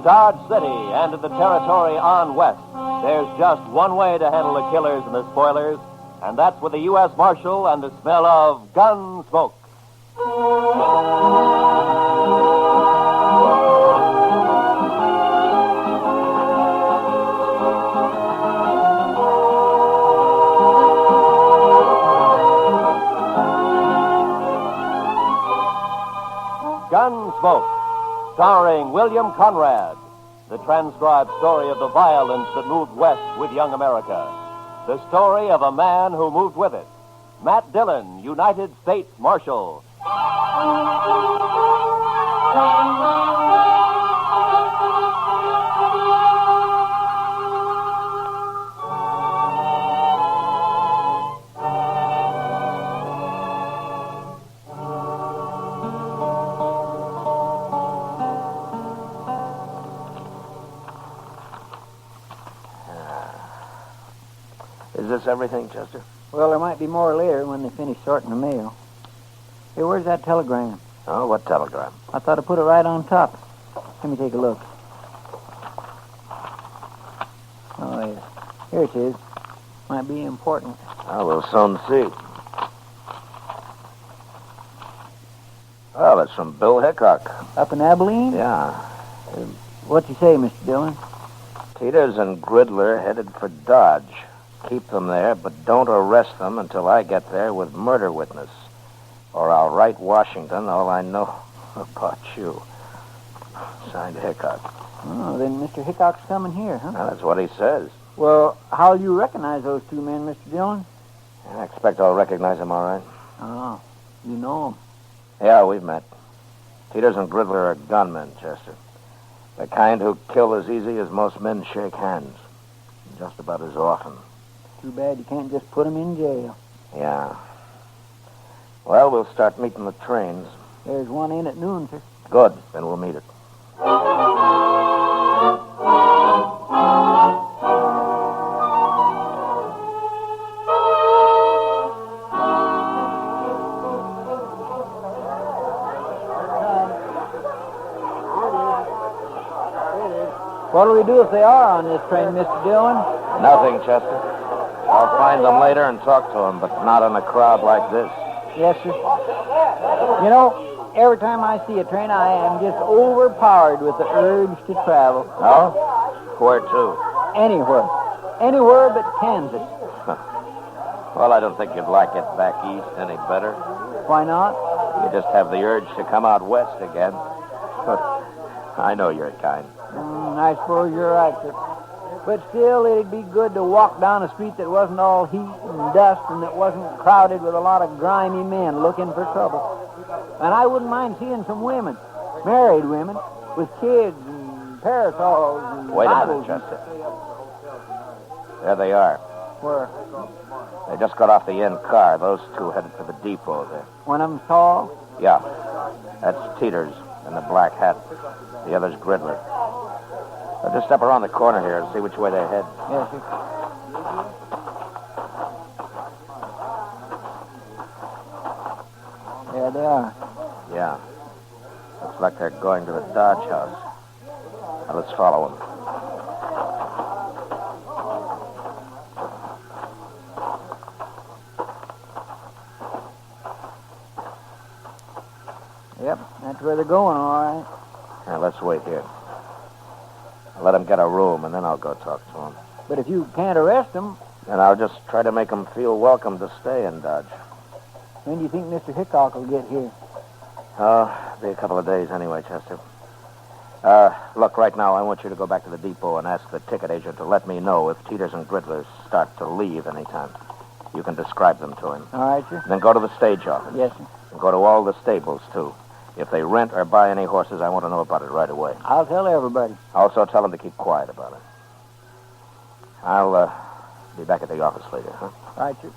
In Dodge City and in the territory on west, there's just one way to handle the killers and the spoilers, and that's with the U.S. Marshal and the smell of Gunsmoke. Gunsmoke, starring William Conrad, the transcribed story of the violence that moved west with young America. The story of a man who moved with it. Matt Dillon, United States Marshal. Is this everything, Chester? Well, there might be more later when they finish sorting the mail. Hey, where's that telegram? Oh, what telegram? I thought I put it right on top. Let me take a look. Oh, yes. Here it is. Might be important. Oh, we'll soon see. Well, it's from Bill Hickock. Up in Abilene? Yeah. What's he say, Mr. Dillon? Teeters and Gridler headed for Dodge. Keep them there, but don't arrest them until I get there with murder witness. Or I'll write Washington all I know about you. Signed Hickock. Oh, then Mr. Hickock's coming here, huh? Now, that's what he says. Well, how'll you recognize those two men, Mr. Dillon? I expect I'll recognize him all right. Oh, you know them. Yeah, we've met. Teeters and Gridler are gunmen, Chester. The kind who kill as easy as most men shake hands. Just about as often. Too bad you can't just put them in jail. Yeah. Well, we'll start meeting the trains. There's one in at noon, sir. Good. Then we'll meet it. What'll we do if they are on this train, Mr. Dillon? Nothing, Chester. I'll find them later and talk to them, but not in a crowd like this. Yes, sir. You know, every time I see a train, I am just overpowered with the urge to travel. Oh? Where to? Anywhere. Anywhere but Kansas. Well, I don't think you'd like it back east any better. Why not? You just have the urge to come out west again. I know your kind. I suppose you're right, sir. But still, it'd be good to walk down a street that wasn't all heat and dust and that wasn't crowded with a lot of grimy men looking for trouble. And I wouldn't mind seeing some women, married women, with kids and parasols and Wait a Bibles. minute, Chester. There they are. Where? They just got off the end car. Those two headed for the depot there. One of them's tall? Yeah. That's Teeters in the black hat. The other's Gridler. I'll just step around the corner here and see which way they head. Yes, sir. There they are. Yeah. Looks like they're going to the Dodge house. Now, let's follow them. Yep, that's where they're going, all right. Now, let's wait here. Let them get a room, and then I'll go talk to them. But if you can't arrest them, And I'll just try to make them feel welcome to stay in Dodge. when do you think Mr. Hickock will get here? Be a couple of days anyway, Chester. Look, right now, I want you to go back to the depot and ask the ticket agent to let me know if Teeters and Gridler start to leave anytime. You can describe them to him. All right, sir. Then go to the stage office. Yes, sir. And go to all the stables, too. If they rent or buy any horses, I want to know about it right away. I'll tell everybody. Also, tell them to keep quiet about it. I'll be back at the office later, huh? All right, sir.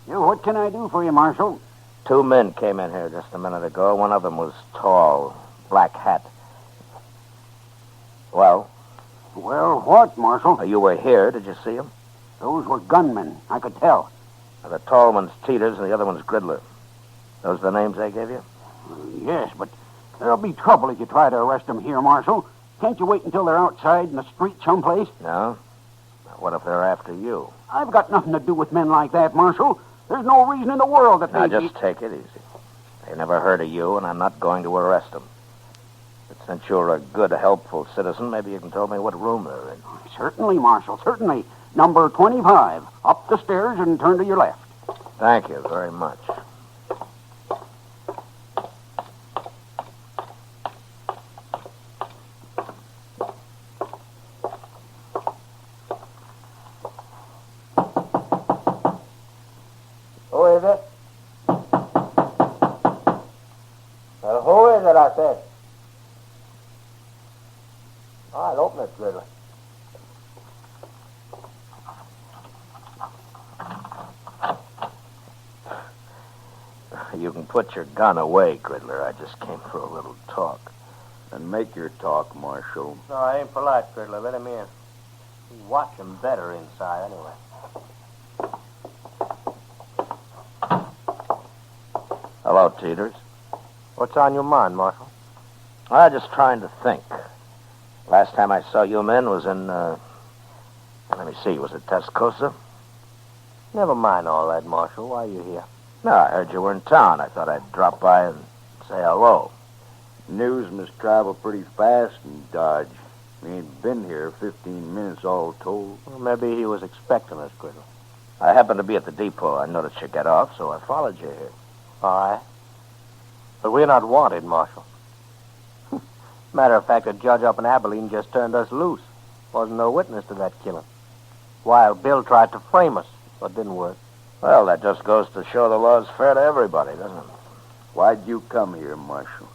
What can I do for you, Marshal? 2 men came in here just a minute ago. One of them was tall, black hat. Well, Well, what, Marshal? you were here. Did you see him? Those were gunmen. I could tell. The tall one's Teeters and the other one's Gridler. Those the names they gave you? Yes, but there'll be trouble if you try to arrest them here, Marshal. Can't you wait until they're outside in the street someplace? No. What if they're after you? I've got nothing to do with men like that, Marshal. There's no reason in the world that Now, they... just take it easy. They never heard of you, and I'm not going to arrest them. But since you're a good, helpful citizen, maybe you can tell me what room they're in. Certainly, Marshal, certainly. Number 25. Up the stairs and turn to your left. Thank you very much. Who is it? Who is it, I said? I'll open it, Gridley. You can put your gun away, Gridler. I just came for a little talk. And make your talk, Marshal. No, I ain't polite, Gridley. Let him in. You watch him better inside, anyway. Hello, Teeters. What's on your mind, Marshal? I'm just trying to think. Last time I saw you men was in, let me see, was it Tascosa? Never mind all that, Marshal. Why are you here? No, I heard you were in town. I thought I'd drop by and say hello. News must travel pretty fast in Dodge. We ain't been here 15 minutes all told. Well, maybe he was expecting us, Gridley. I happened to be at the depot. I noticed you get off, so I followed you here. All right. But we're not wanted, Marshal. Matter of fact, a judge up in Abilene just turned us loose. Wasn't no witness to that killing. Wild Bill tried to frame us, but didn't work. Well, that just goes to show the law's fair to everybody, doesn't it? Why'd you come here, Marshal?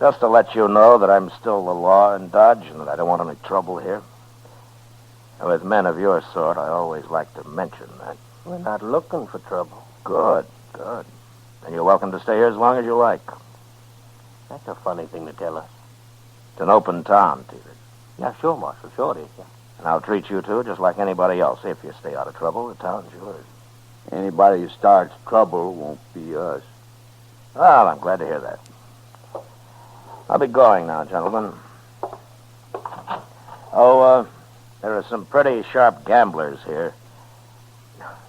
Just to let you know that I'm still the law in Dodge and that I don't want any trouble here. And with men of your sort, I always like to mention that. We're not looking for trouble. Good. And you're welcome to stay here as long as you like. That's a funny thing to tell us. It's an open town, Teeters. Yeah, sure, Marshal. Sure it is, yeah. And I'll treat you two just like anybody else. If you stay out of trouble, the town's yours. Anybody who starts trouble won't be us. Well, I'm glad to hear that. I'll be going now, gentlemen. Oh, there are some pretty sharp gamblers here.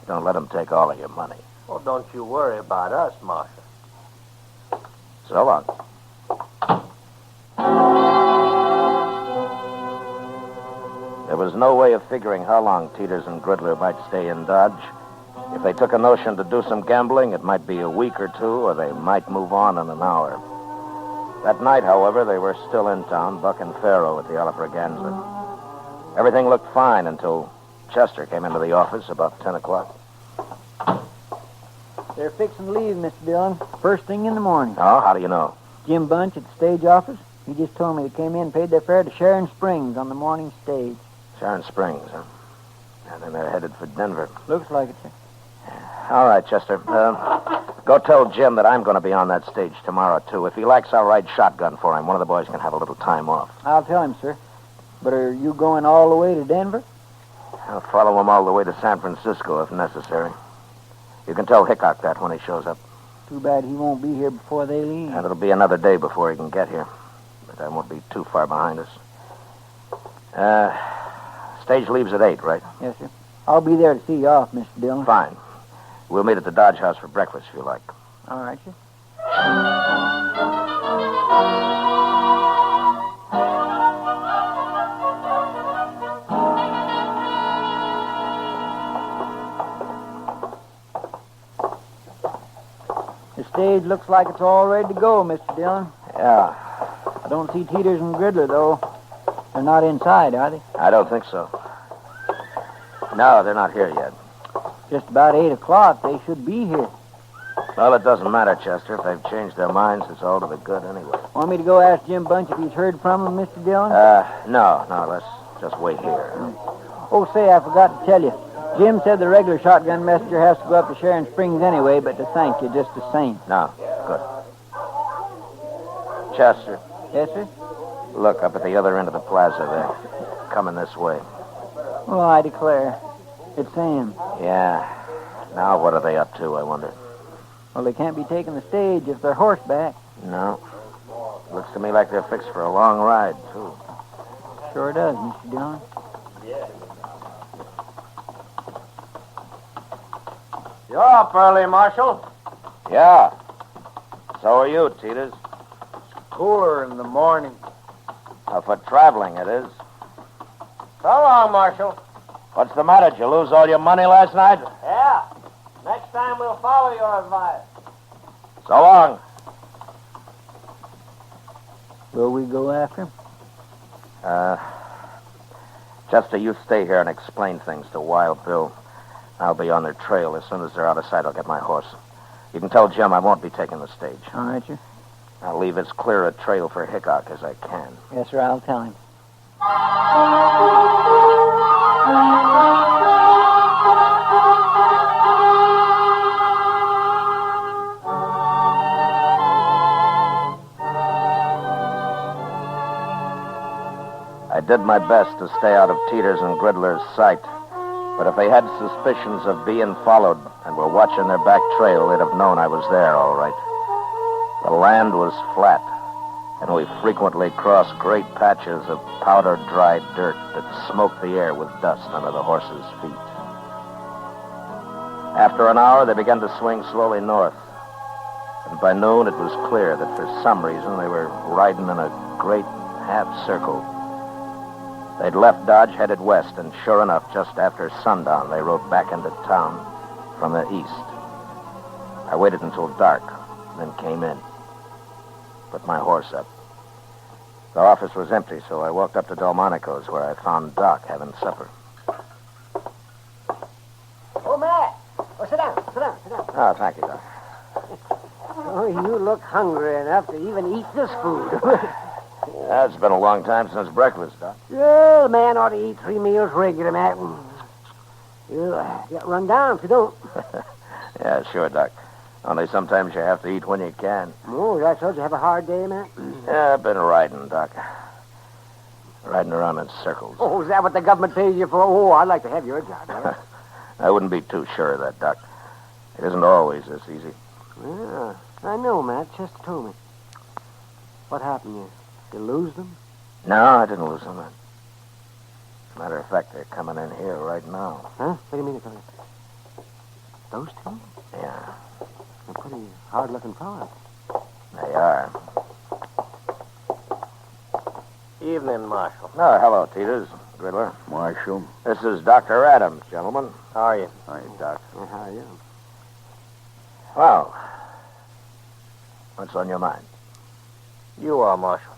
Don't let them take all of your money. Well, don't you worry about us, Marshal. So long. There was no way of figuring how long Teeters and Gridler might stay in Dodge. If they took a notion to do some gambling, it might be a week or two, or they might move on in an hour. That night, however, they were still in town, Buck and Faro at the Alafraganza. Everything looked fine until Chester came into the office about 10 o'clock. They're fixing to leave, Mr. Dillon. First thing in the morning. Oh, how do you know? Jim Bunch at the stage office. He just told me they came in and paid their fare to Sharon Springs on the morning stage. Sharon Springs, huh? And then they're headed for Denver. Looks like it, sir. All right, Chester. Go tell Jim that I'm going to be on that stage tomorrow, too. If he likes, I'll ride shotgun for him. One of the boys can have a little time off. I'll tell him, sir. But are you going all the way to Denver? I'll follow him all the way to San Francisco if necessary. You can tell Hickock that when he shows up. Too bad he won't be here before they leave. And it'll be another day before he can get here. But that won't be too far behind us. Stage leaves at 8, right? Yes, sir. I'll be there to see you off, Mr. Dillon. Fine. We'll meet at the Dodge House for breakfast if you like. All right, sir. The stage looks like it's all ready to go, Mr. Dillon. Yeah, I don't see Teeters and Gridler, though. They're not inside, are they? I don't think so. No, they're not here yet. Just about 8 o'clock. They should be here. Well, it doesn't matter, Chester. If they've changed their minds, it's all to the good anyway. Want me to go ask Jim Bunch if he's heard from them, Mr. Dillon? No, let's just wait here. Oh, say, I forgot to tell you. Jim said the regular shotgun messenger has to go up to Sharon Springs anyway, but to thank you just the same. No, good. Chester, Yes, sir? Look, up at the other end of the plaza there. Coming this way. Well, I declare. It's Sam. Yeah. Now what are they up to, I wonder? Well, they can't be taking the stage if they're horseback. No. Looks to me like they're fixed for a long ride, too. Sure does, Mr. Dillon. You're up early, Marshal. Yeah. So are you, Teeters. Cooler in the morning. For traveling, it is. So long, Marshal. What's the matter? Did you lose all your money last night? Yeah. Next time we'll follow your advice. So long. Will we go after him? Chester, you stay here and explain things to Wild Bill. I'll be on their trail. As soon as they're out of sight, I'll get my horse. You can tell Jim I won't be taking the stage. All right, sir. I'll leave as clear a trail for Hickock as I can. Yes, sir, I'll tell him. I did my best to stay out of Teeters and Gridler's sight. But if they had suspicions of being followed and were watching their back trail, they'd have known I was there, all right. The land was flat, and we frequently crossed great patches of powder-dried dirt that smoked the air with dust under the horses' feet. After an hour, they began to swing slowly north. And by noon, it was clear that for some reason they were riding in a great half-circle. They'd left Dodge, headed west, and sure enough, just after sundown, they rode back into town from the east. I waited until dark, then came in. Put my horse up. The office was empty, so I walked up to Delmonico's, where I found Doc having supper. Oh, Matt. Oh, sit down. Oh, thank you, Doc. Oh, you look hungry enough to even eat this food. Yeah, it's been a long time since breakfast, Doc. Well, a man ought to eat 3 meals regular, Matt. You'll get run down if you don't. Yeah, sure, Doc. Only sometimes you have to eat when you can. Oh, that's all. You have a hard day, Matt? Yeah, I've been riding, Doc. Riding around in circles. Oh, is that what the government pays you for? Oh, I'd like to have your job, man. I wouldn't be too sure of that, Doc. It isn't always this easy. Yeah, I know, Matt. Chester told me. What happened? You lose them? No, I didn't lose them. As a matter of fact, they're coming in here right now. Huh? What do you mean they're coming? Those two? Yeah, They're pretty hard-looking fellows. they are. Evening, Marshal. Oh, hello, Teeters. Gridler. Marshal. This is Dr. Adams, gentlemen. How are you? Hi, Doc. How are you? Well, what's on your mind? You are, Marshal.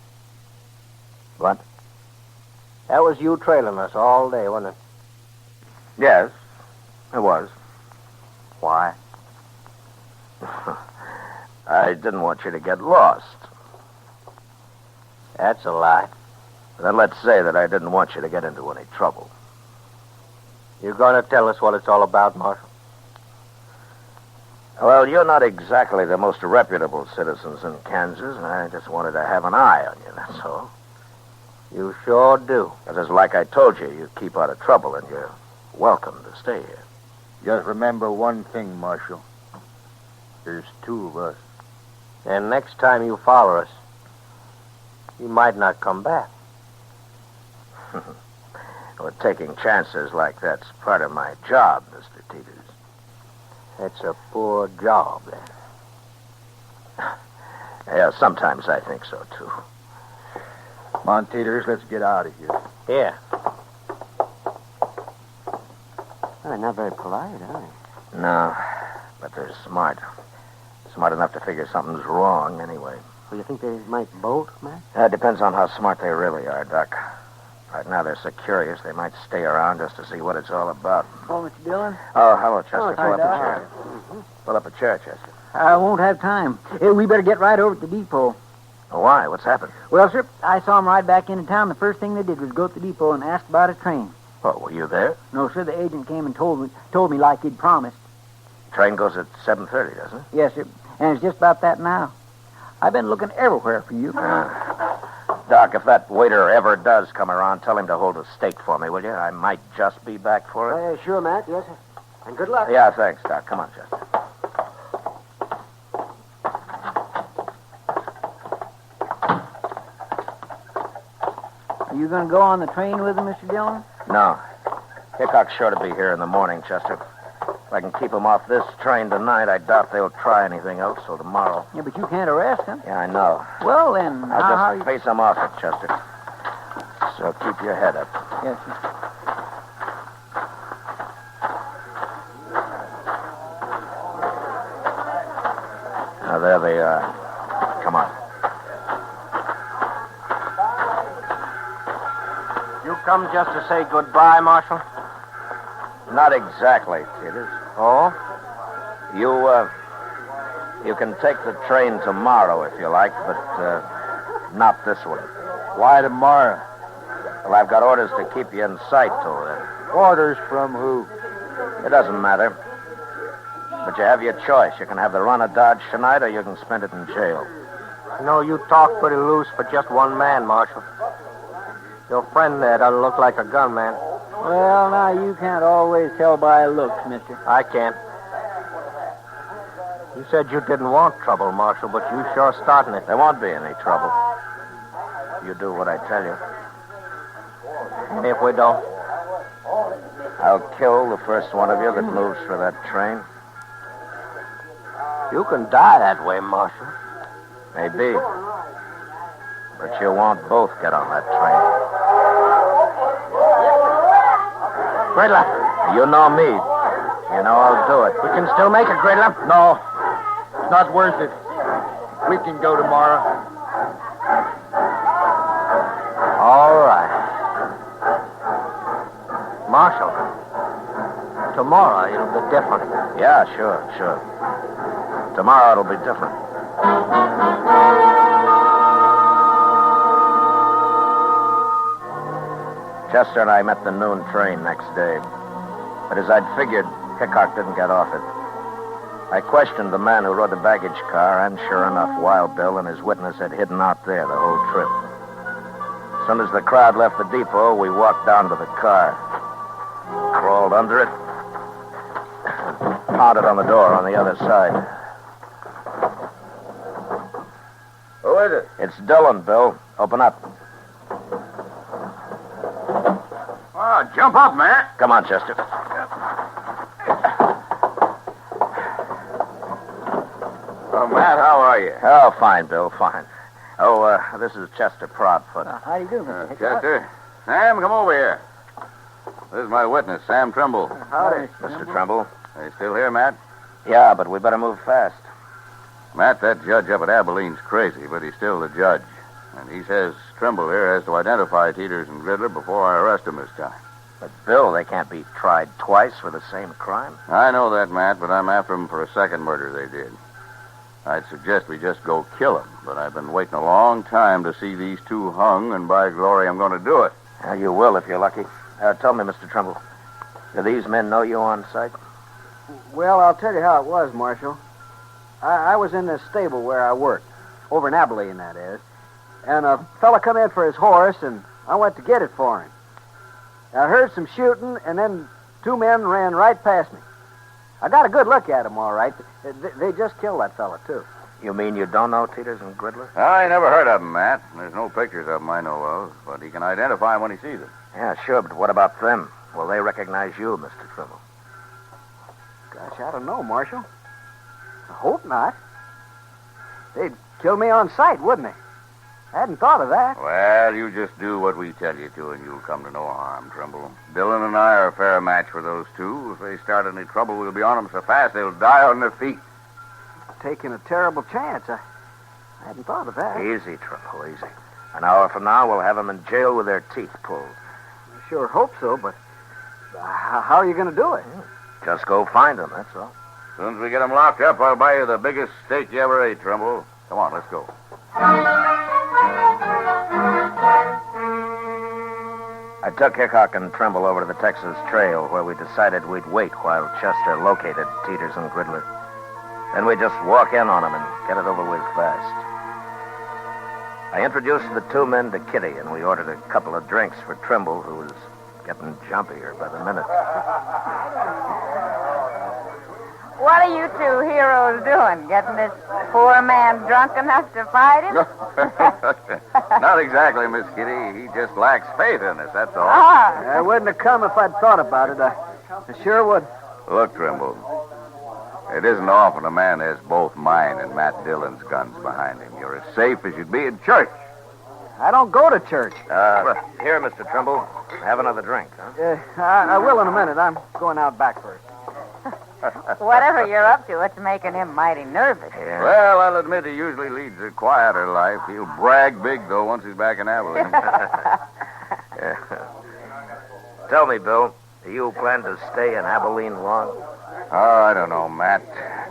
What? That was you trailing us all day, wasn't it? Yes, it was. Why? I didn't want you to get lost. That's a lie. Then let's say that I didn't want you to get into any trouble. You going to tell us what it's all about, Marshal? Well, you're not exactly the most reputable citizens in Kansas, and I just wanted to have an eye on you, that's all. You sure do. Because like I told you, you keep out of trouble, and you're welcome to stay here. Just remember one thing, Marshal. There's 2 of us. And next time you follow us, you might not come back. Well, taking chances like that's part of my job, Mr. Teeters. It's a poor job, then. Yeah, sometimes I think so, too. Come on, Teeters, let's get out of here. Here. Well, they're not very polite, are they? No, but they're smart. Smart enough to figure something's wrong, anyway. Well, you think they might bolt, Matt? It depends on how smart they really are, Doc. Right now, they're so curious, they might stay around just to see what it's all about. Oh, Mr. Dillon? Oh, hello, Chester. Oh, Pull up hi, a Doc. chair. Pull up a chair, Chester. I won't have time. We better get right over to the depot. Why? What's happened? Well, sir, I saw them ride back into town. The first thing they did was go to the depot and ask about a train. Oh, were you there? No, sir, the agent came and told me like he'd promised. Train goes at 7:30, doesn't it? Yes, sir, and it's just about that now. I've been looking everywhere for you. Now, Doc, if that waiter ever does come around, tell him to hold a steak for me, will you? I might just be back for it. Sure, Matt. Yes, sir. And good luck. Yeah, thanks, Doc. Come on, Chester. Are you going to go on the train with him, Mr. Dillon? No. Hickock's sure to be here in the morning, Chester. If I can keep him off this train tonight, I doubt they'll try anything else till tomorrow. Yeah, but you can't arrest him. Yeah, I know. Well, then, I'll just face him off it, Chester. So keep your head up. Yes, sir. Now, there they are. Come on. You come just to say goodbye, Marshal? Not exactly, Teeters. Oh? You can take the train tomorrow if you like, but not this one. Why tomorrow? Well, I've got orders to keep you in sight till then. Orders from who? It doesn't matter. But you have your choice. You can have the run of Dodge tonight, or you can spend it in jail. You know, you talk pretty loose for just one man, Marshal. Your friend there doesn't look like a gunman. Well, now, you can't always tell by looks, mister. I can't. You said you didn't want trouble, Marshal, but you sure starting it. There won't be any trouble. You do what I tell you. And if we don't? I'll kill the first one of you that moves for that train. You can die that way, Marshal. Maybe. But you won't both get on that train. Gridler. You know me. You know I'll do it. We can still make it, Gridler. No. It's not worth it. We can go tomorrow. All right. Marshal, tomorrow it'll be different. Yeah, sure. Tomorrow it'll be different. Chester and I met the noon train next day. But as I'd figured, Hickock didn't get off it. I questioned the man who rode the baggage car, and sure enough, Wild Bill and his witness had hidden out there the whole trip. As soon as the crowd left the depot, we walked down to the car, crawled under it, and pounded on the door on the other side. Who is it? It's Dillon, Bill. Open up. Oh, jump up, man. Come on, Chester. Oh, Matt, how are you? Oh, fine, Bill, fine. Oh, this is Chester Proudfoot. How do you do, Mr. Hickock? Chester. Sam, come over here. This is my witness, Sam Trimble. Howdy, Mr. Trimble. Are you still here, Matt? Yeah, but we better move fast. Matt, that judge up at Abilene's crazy, but he's still the judge. And he says Trimble here has to identify Teeters and Gridler before I arrest him this time. But, Bill, they can't be tried twice for the same crime. I know that, Matt, but I'm after them for a second murder they did. I'd suggest we just go kill them, but I've been waiting a long time to see these two hung, and by glory, I'm going to do it. Yeah, you will if you're lucky. Tell me, Mr. Trimble, do these men know you on sight? Well, I'll tell you how it was, Marshal. I was in this stable where I worked, over in Abilene, that is. And a fella come in for his horse, and I went to get it for him. I heard some shooting, and then two men ran right past me. I got a good look at them, all right. They just killed that fella, too. You mean you don't know Teeters and Gridler? I never heard of them, Matt. There's no pictures of them I know of, but he can identify them when he sees them. Yeah, sure, but what about them? Will they recognize you, Mr. Trimble? Gosh, I don't know, Marshal. I hope not. They'd kill me on sight, wouldn't they? I hadn't thought of that. Well, you just do what we tell you to, and you'll come to no harm, Trimble. Dillon and I are a fair match for those two. If they start any trouble, we'll be on them so fast they'll die on their feet. Taking a terrible chance. I hadn't thought of that. Easy, Trimble, easy. An hour from now, we'll have them in jail with their teeth pulled. I sure hope so, but how are you going to do it? Just go find them, that's all. As soon as we get them locked up, I'll buy you the biggest steak you ever ate, Trimble. Come on, let's go. I took Hickock and Trimble over to the Texas Trail, where we decided we'd wait while Chester located Teeters and Gridler. Then we'd just walk in on them and get it over with fast. I introduced the two men to Kitty, and we ordered a couple of drinks for Trimble, who was getting jumpier by the minute. What are you two heroes doing? Getting this poor man drunk enough to fight him? Not exactly, Miss Kitty. He just lacks faith in us, that's all. I wouldn't have come if I'd thought about it. I sure would. Look, Trimble, it isn't often a man has both mine and Matt Dillon's guns behind him. You're as safe as you'd be in church. I don't go to church. Here, Mr. Trimble. Have another drink, huh? I will in a minute. I'm going out back first. Whatever you're up to, it's making him mighty nervous. Yeah. Well, I'll admit he usually leads a quieter life. He'll brag big, though, once he's back in Abilene. Yeah. Tell me, Bill, do you plan to stay in Abilene long? Oh, I don't know, Matt.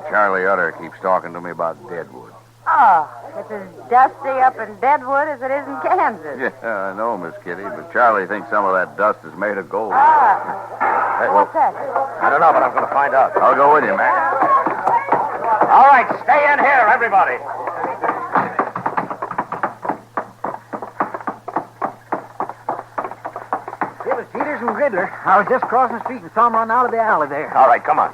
Charlie Utter keeps talking to me about Deadwood. Oh, it's as dusty up in Deadwood as it is in Kansas. Yeah, I know, Miss Kitty, but Charlie thinks some of that dust is made of gold. What's that? I don't know, but I'm going to find out. I'll go with you, Matt. All right, stay in here, everybody. It was Peters and Gridler. I was just crossing the street and saw them run out of the alley there. All right, come on.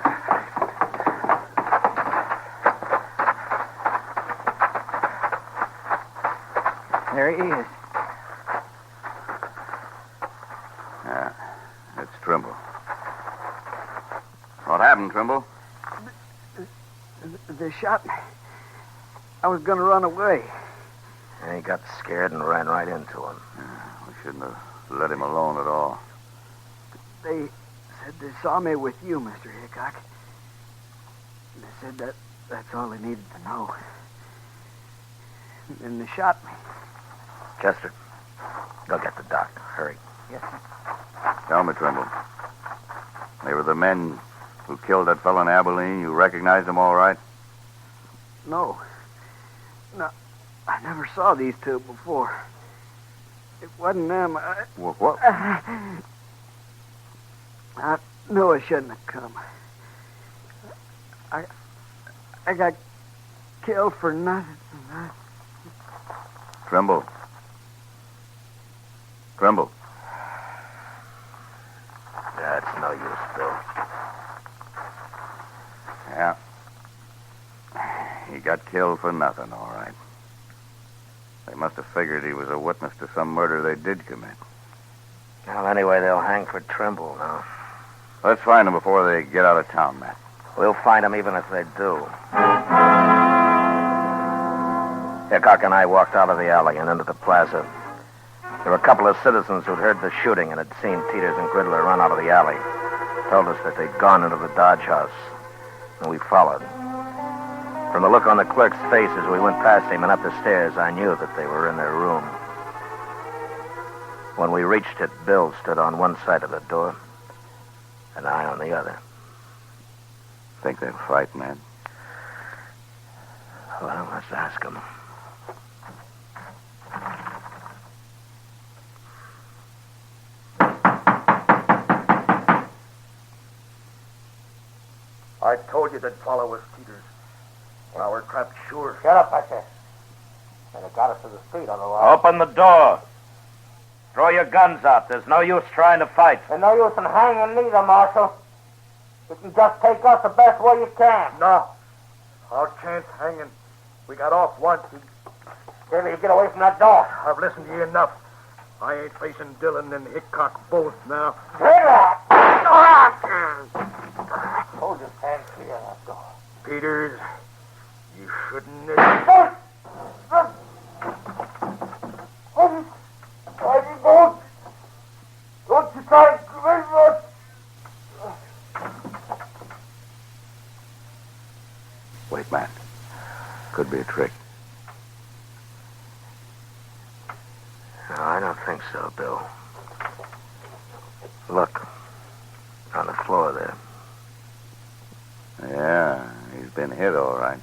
There he is. Yeah, it's Trimble. What happened, Trimble? They shot me. I was going to run away. And he got scared and ran right into him. We shouldn't have let him alone at all. They said they saw me with you, Mr. Hickock. They said that's all they needed to know. And they shot me. Chester, go get the doc. Hurry. Yes, sir. Tell me, Trimble. They were the men who killed that fellow in Abilene. You recognized them all right? No. No, I never saw these two before. It wasn't them. What? I knew I shouldn't have come. I got killed for nothing. Trimble. Trimble. That's no use, Bill. Yeah. He got killed for nothing, all right. They must have figured he was a witness to some murder they did commit. Well, anyway, they'll hang for Trimble now. Let's find them before they get out of town, Matt. We'll find them even if they do. Hickock and I walked out of the alley and into the plaza. There were a couple of citizens who'd heard the shooting and had seen Peters and Gridler run out of the alley. Told us that they'd gone into the Dodge house, and we followed. From the look on the clerk's face as we went past him and up the stairs, I knew that they were in their room. When we reached it, Bill stood on one side of the door, and I on the other. Think they'll fight, man? Well, let's ask them. I told you they'd follow us, Peters. Now we're trapped sure. Shut up, I said. And it got us to the street otherwise. Open the door. Throw your guns out. There's no use trying to fight. There's no use in hanging neither, Marshal. You can just take us the best way you can. No. Our chance hanging. We got off once. Maybe you get away from that door. I've listened to you enough. I ain't facing Dillon and Hickock both now. Hold your hands clear of that door. Peters, you shouldn't have... Don't you try to much. Wait, Matt. Could be a trick. No, I don't think so, Bill. Look. On the floor there. Yeah, he's been hit all right.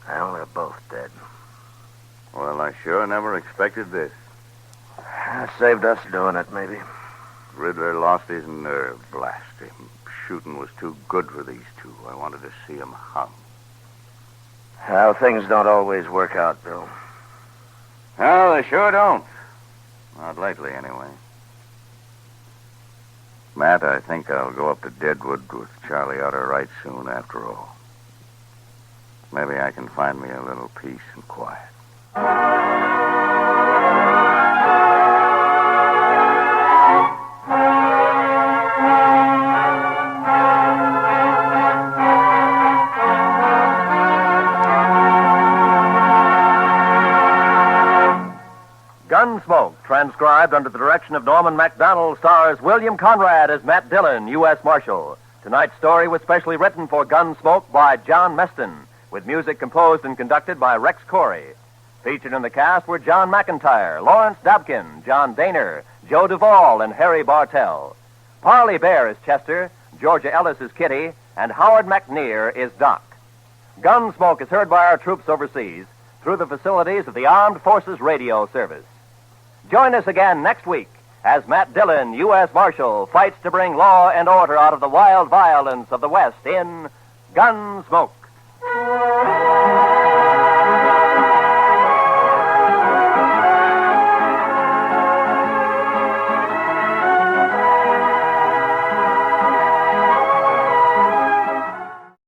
Well, they're both dead. Well, I sure never expected this. Saved us doing it, maybe. Riddler lost his nerve. Blast him. Shooting was too good for these two. I wanted to see him hung. How things don't always work out, Bill. No, they sure don't. Not lately, anyway. Matt, I think I'll go up to Deadwood with Charlie Utter right soon after all. Maybe I can find me a little peace and quiet. Gunsmoke, transcribed under the direction of Norman MacDonald, stars William Conrad as Matt Dillon, U.S. Marshal. Tonight's story was specially written for Gunsmoke by John Meston, with music composed and conducted by Rex Corey. Featured in the cast were John McIntyre, Lawrence Dobkin, John Daner, Joe Duvall, and Harry Bartell. Parley Bear is Chester, Georgia Ellis is Kitty, and Howard McNear is Doc. Gunsmoke is heard by our troops overseas through the facilities of the Armed Forces Radio Service. Join us again next week as Matt Dillon, U.S. Marshal, fights to bring law and order out of the wild violence of the West in Gunsmoke.